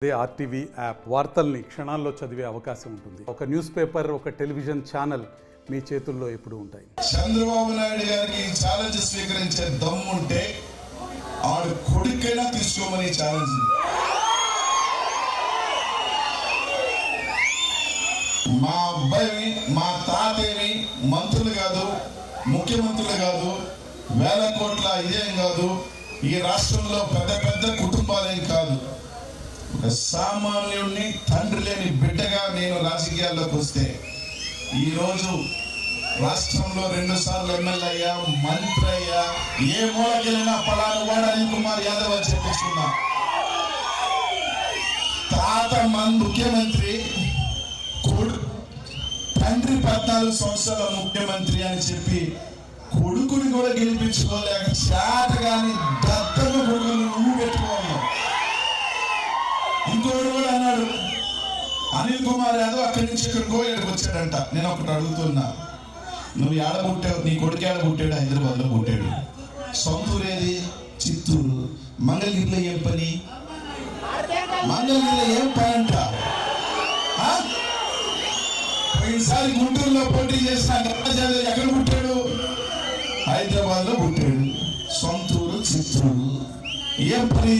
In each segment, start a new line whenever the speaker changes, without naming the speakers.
అదే RTV app వార్తల్ని క్షణాల్లో చదివే అవకాశం ఉంటుంది. ఒక న్యూస్ పేపర్, ఒక టెలివిజన్ ఛానల్ మీ చేతుల్లో ఎప్పుడు ఉంటాయి.
చంద్రబాబు నాయుడు గారికి ఛాలెంజ్ స్వీకరించే దమ్ముంటే ఆడు కొడుకైనా తీసుకోమని ఛాలెంజ్. మా అబ్బాయి మా తాతేమి మంత్రులు కాదు, ముఖ్యమంత్రులు కాదు, వేల కోట్ల ఇదేం కాదు, ఈ రాష్ట్రంలో పెద్ద పెద్ద కుటుంబాలేం కాదు. ఒక సామాన్యుడిని, తండ్రి లేని బిడ్డగా నేను రాజకీయాల్లోకి వస్తే ఈరోజు రాష్ట్రంలో 2 సార్లు ఎమ్మెల్యే అయ్యా, మంత్రి అయ్యా, ఏ మూలకెళ్ళినా పలానా వాడు అనిల్ కుమార్ యాదవ్ అని చెప్పించుకున్నా. తాత ముఖ్యమంత్రి, తండ్రి 14 సంవత్సరాల ముఖ్యమంత్రి అని చెప్పి కొడుకుని కూడా గెలిపించుకోలేక చేతగాని దత్తమ కొడుకుని నువ్వు పెట్టుకోవాలి. ఇంకోడు కూడా అన్నాడు, అనిల్ కుమార్ యాదవ్ అక్కడి నుంచి ఇక్కడికో ఇక్కడికి వచ్చాడంట. నేను ఒకటి అడుగుతున్నా, నువ్వు ఏడ పుట్టావు? నీ కొడుకు ఏడ పుట్టాడు? హైదరాబాద్ లో పుట్టాడు. సొంతూరు ఏది? చిత్తూరు. మంగళగిరిలో ఏం పని? మంగళగిరిలో ఏం పని అంట? పోయినసారి గుంటూరులో పోటీ చేసిన ఎక్కడ పుట్టాడు? హైదరాబాద్ లో పుట్టాడు. సొంతూరు చిత్తూరు. ఏం పని?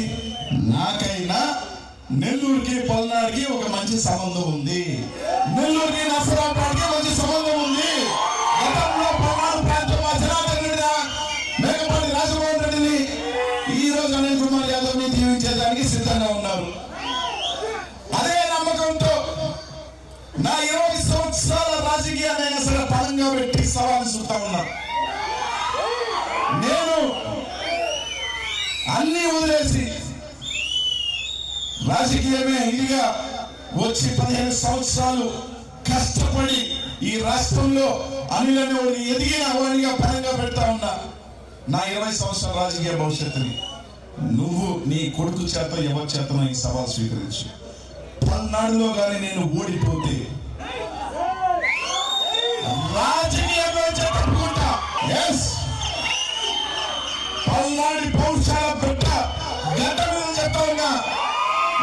నాకైనా నెల్లూరుకి పల్నాడుకి ఒక మంచి సంబంధం ఉంది, నెల్లూరుకి నరసరావుపేటకి మంచి సంబంధం ఉంది. గతంలో పల్నాడు ప్రాంతం మా జనార్దన్ రెడ్డి, మేకపాటి రాజమోహన్ రెడ్డిని, ఈ రోజు అనిల్ కుమార్ యాదవ్ ని దీవించేదానికి సిద్ధంగా ఉన్నారు. అదే నమ్మకంతో నా 20 సంవత్సరాల రాజకీయాన్ని సరే బలంగా పెట్టి సవాలు చూస్తా ఉన్నా. నేను అన్ని వదిలేసి రాజకీయమే ఇదిగా వచ్చి 15 సంవత్సరాలు కష్టపడి ఈ రాష్ట్రంలో అనిల్ అనేవాడిని ఎదిగిన వాడిగా పరంగా పెడతా ఉన్నా. నా 20 సంవత్సరాల రాజకీయ భవిష్యత్తుని నువ్వు నీ కొడుకు చేత ఎవరి చేతనో ఈ సవాల్ స్వీకరించు. పల్నాడులో కానీ నేను ఓడిపోతే రాజకీయంలో చెప్పుకుంటా. పల్నాడు పౌరుషాల పెట్ట గత మీద చెప్తా ఉన్నా,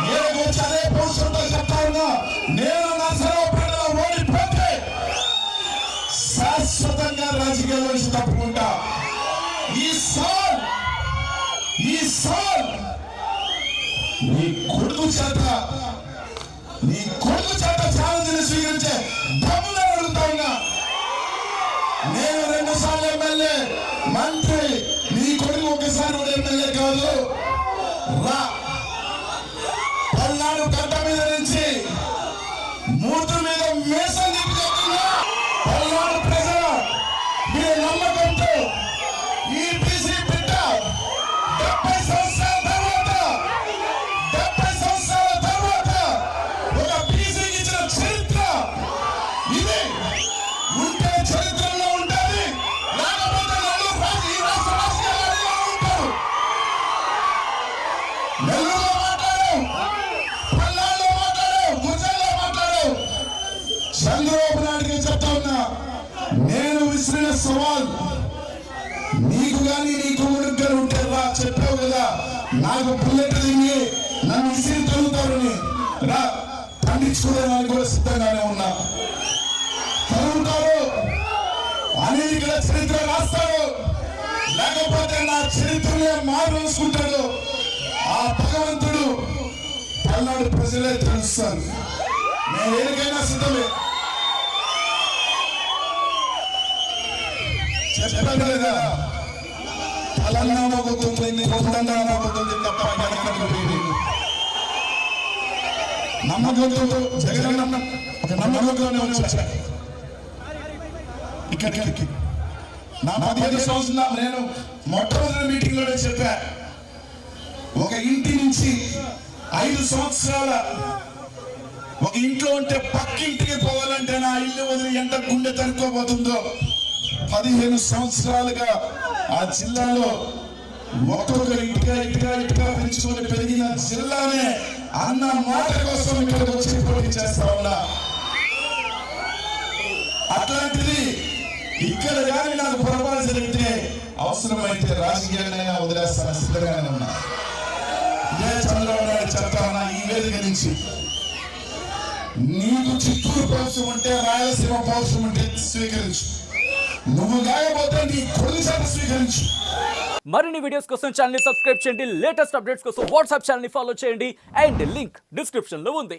నేను వచ్చి అదే పౌరుషంతో చెప్తా ఉన్నా. నేను నరసరావుపేటలో ఓడిపోతే శాశ్వతంగా రాజకీయాల నుంచి తప్పుకుంటా. ఈ సాల్ నీ కొడుకు చేత ఛాలెంజ్ స్వీకరించే దమ్ములను అడుగుతా ఉన్నా. నేను 2 సార్లు ఎమ్మెల్యే, మంత్రి, నీ కొడుకు ఒకసారి కూడా ఎమ్మెల్యే కాదు. రా, పల్నాడు గడ్డ మీద నుంచి మూర్తి మీద మేసం తిప్పి చెప్తున్నా. పల్నాడు ప్రజల మీ నమ్మకంతో ఈ బీసీ బిడ్డ 70 సంవత్సరాల తర్వాత ఒక బీసీకి ఇచ్చిన చరిత్ర ఇది. ఉంటే చరిత్రలో ఉంటుంది, లేకపోతే ఈ రాష్ట్ర రాజకీయాల్లో ఉంటారు. నెల్లూరులో మాట్లాడాం, పల్నాడులో మాట్లాడాం, గుజరాత్లో మాట్లాడాం. చంద్రబాబు నాయుడుకి చెప్తా ఉన్నా, నేను విసిరిన సవాల్ నీకు కానీ నీ కుమారుడికి కానీ ఉంటే రా. చెప్పావు కదా నాకు బుల్లెట్ దిగి నన్ను విసిరి తరుగుతారని, రా పండించుకోవడానికి కూడా సిద్ధంగానే ఉన్నా. తరుగుతారు, అనిల్ ఇక్కడ చరిత్ర రాస్తాడు, లేకపోతే నా చరిత్రనే మారుసుకుంటాడు. ఆ భగవంతుడు పల్నాడు ప్రజలే తెలుస్తారు. నేను ఏరికైనా సిద్ధమే. చెప్పాను లేదా, పలానా మొగ్గుతుంది, కొంతంగా మొగ్గుతుంది తప్ప నమ్మకంతో జగన్ ఒక నమ్మకంతోనే వచ్చా ఇక్కడికి. నా 15 సంవత్సరాలు నేను మొట్టమొదటి మీటింగ్ లోనే చెప్పా, ఒక ఇంటి నుంచి 5 సంవత్సరాల ఒక ఇంట్లో ఉంటే పక్కింటికి పోవాలంటే నా ఇల్లు వదిలి ఎంత గుండె తరుక్కోబోతుందో. 15 సంవత్సరాలుగా ఆ జిల్లాలో ఒక్కొక్కరు ఇటుగా పెంచుకొని పెరిగిన జిల్లానే అన్న మాట కోసం ఇక్కడికి వచ్చి పోటీ చేస్తా ఉన్నా. అట్లాంటిది ఇక్కడ కానీ నాకు పొరపాటు జరిగితే అవసరమైతే రాజకీయాలైనా వదిలేస్తాను, సిద్ధంగానే ఉన్నా. ఇదే చంద్రబాబు నాయుడు చెప్తానా ఈ వేదిక నుంచి, నీకు చిత్తూరు పౌరుషం ఉంటే, రాయలసీమ పౌరుషం ఉంటే స్వీకరించు, నువ్వు లేకపోతే నీ కొడుకు చేత స్వీకరించు.
మరిన్ని వీడియోస్ కోసం ఛానల్ ని సబ్స్క్రైబ్ చేయండి, లేటెస్ట్ అప్డేట్స్ కోసం వాట్సాప్ ఛానల్ ని ఫాలో చేయండి అండ్ లింక్ డిస్క్రిప్షన్ లో ఉంది.